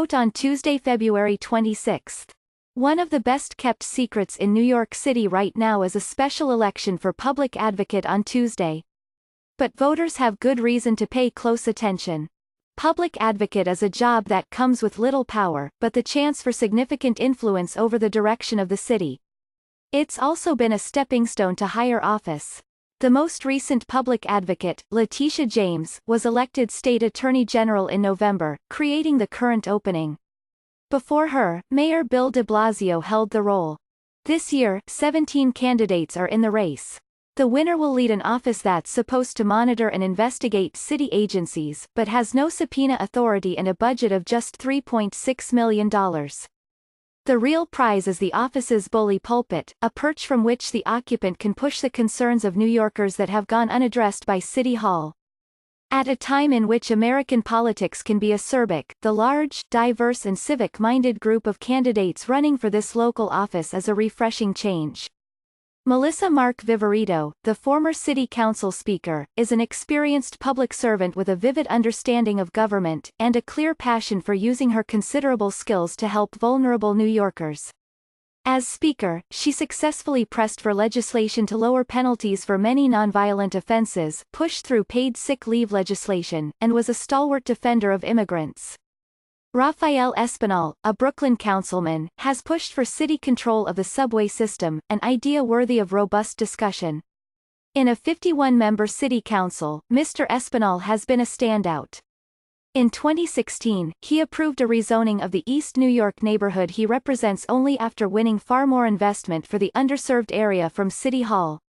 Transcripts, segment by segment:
Vote on Tuesday, February 26. One of the best-kept secrets in New York City right now is a special election for public advocate on Tuesday. But voters have good reason to pay close attention. Public advocate is a job that comes with little power, but the chance for significant influence over the direction of the city. It's also been a stepping stone to higher office. The most recent public advocate, Letitia James, was elected state attorney general in November, creating the current opening. Before her, Mayor Bill de Blasio held the role. This year, 17 candidates are in the race. The winner will lead an office that's supposed to monitor and investigate city agencies, but has no subpoena authority and a budget of just $3.6 million. The real prize is the office's bully pulpit, a perch from which the occupant can push the concerns of New Yorkers that have gone unaddressed by City Hall. At a time in which American politics can be acerbic, the large, diverse and civic-minded group of candidates running for this local office is a refreshing change. Melissa Mark Viverito, the former city council speaker, is an experienced public servant with a vivid understanding of government, and a clear passion for using her considerable skills to help vulnerable New Yorkers. As speaker, she successfully pressed for legislation to lower penalties for many nonviolent offenses, pushed through paid sick leave legislation, and was a stalwart defender of immigrants. Rafael Espinal, a Brooklyn councilman, has pushed for city control of the subway system, an idea worthy of robust discussion. In a 51-member city council, Mr. Espinal has been a standout. In 2016, he approved a rezoning of the East New York neighborhood he represents only after winning far more investment for the underserved area from City Hall.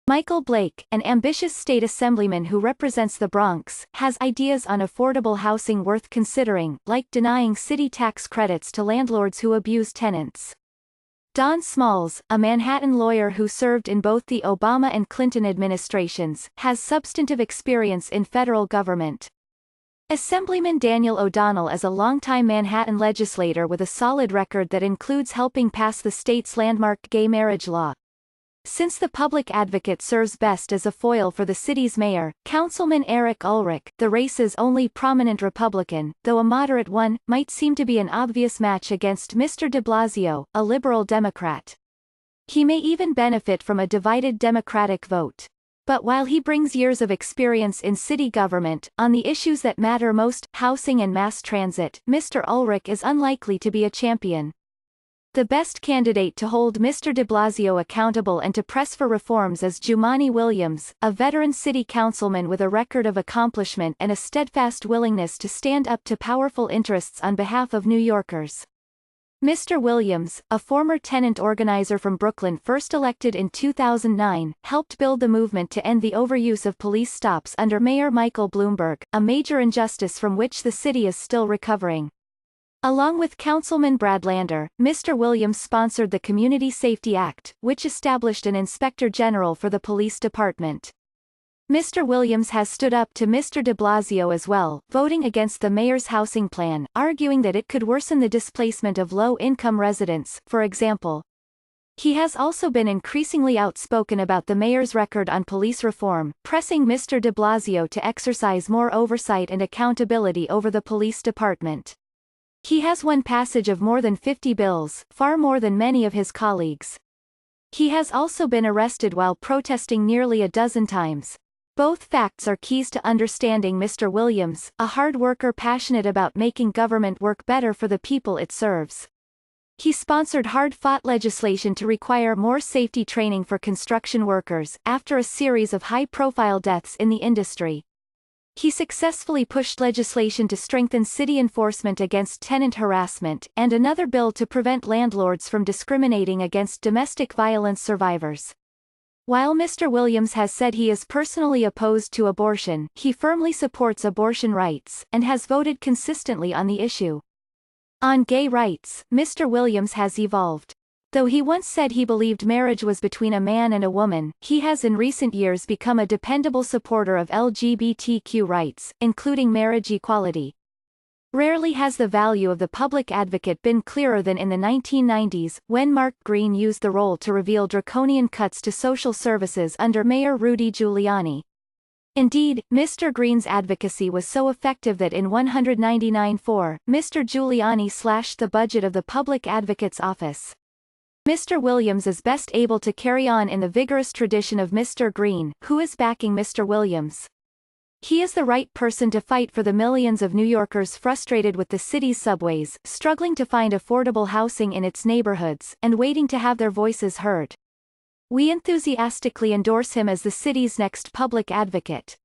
Michael Blake, an ambitious state assemblyman who represents the Bronx, has ideas on affordable housing worth considering, like denying city tax credits to landlords who abuse tenants. Don Smalls, a Manhattan lawyer who served in both the Obama and Clinton administrations, has substantive experience in federal government. Assemblyman Daniel O'Donnell is a longtime Manhattan legislator with a solid record that includes helping pass the state's landmark gay marriage law. Since the public advocate serves best as a foil for the city's mayor, Councilman Eric Ulrich, the race's only prominent Republican, though a moderate one, might seem to be an obvious match against Mr. de Blasio, a liberal Democrat. He may even benefit from a divided Democratic vote. But while he brings years of experience in city government, on the issues that matter most, housing and mass transit, Mr. Ulrich is unlikely to be a champion. The best candidate to hold Mr. de Blasio accountable and to press for reforms is Jumaane Williams, a veteran city councilman with a record of accomplishment and a steadfast willingness to stand up to powerful interests on behalf of New Yorkers. Mr. Williams, a former tenant organizer from Brooklyn first elected in 2009, helped build the movement to end the overuse of police stops under Mayor Michael Bloomberg, a major injustice from which the city is still recovering. Along with Councilman Brad Lander, Mr. Williams sponsored the Community Safety Act, which established an inspector general for the police department. Mr. Williams has stood up to Mr. de Blasio as well, voting against the mayor's housing plan, arguing that it could worsen the displacement of low-income residents, for example. He has also been increasingly outspoken about the mayor's record on police reform, pressing Mr. de Blasio to exercise more oversight and accountability over the police department. He has won passage of more than 50 bills, far more than many of his colleagues. He has also been arrested while protesting nearly a dozen times. Both facts are keys to understanding Mr. Williams, a hard worker passionate about making government work better for the people it serves. He sponsored hard-fought legislation to require more safety training for construction workers, after a series of high-profile deaths in the industry. He successfully pushed legislation to strengthen city enforcement against tenant harassment, and another bill to prevent landlords from discriminating against domestic violence survivors. While Mr. Williams has said he is personally opposed to abortion, he firmly supports abortion rights, and has voted consistently on the issue. On gay rights, Mr. Williams has evolved. Though he once said he believed marriage was between a man and a woman, he has in recent years become a dependable supporter of LGBTQ rights, including marriage equality. Rarely has the value of the public advocate been clearer than in the 1990s, when Mark Green used the role to reveal draconian cuts to social services under Mayor Rudy Giuliani. Indeed, Mr. Green's advocacy was so effective that in 199-4, Mr. Giuliani slashed the budget of the Public Advocate's Office. Mr. Williams is best able to carry on in the vigorous tradition of Mr. Green, who is backing Mr. Williams. He is the right person to fight for the millions of New Yorkers frustrated with the city's subways, struggling to find affordable housing in its neighborhoods, and waiting to have their voices heard. We enthusiastically endorse him as the city's next public advocate.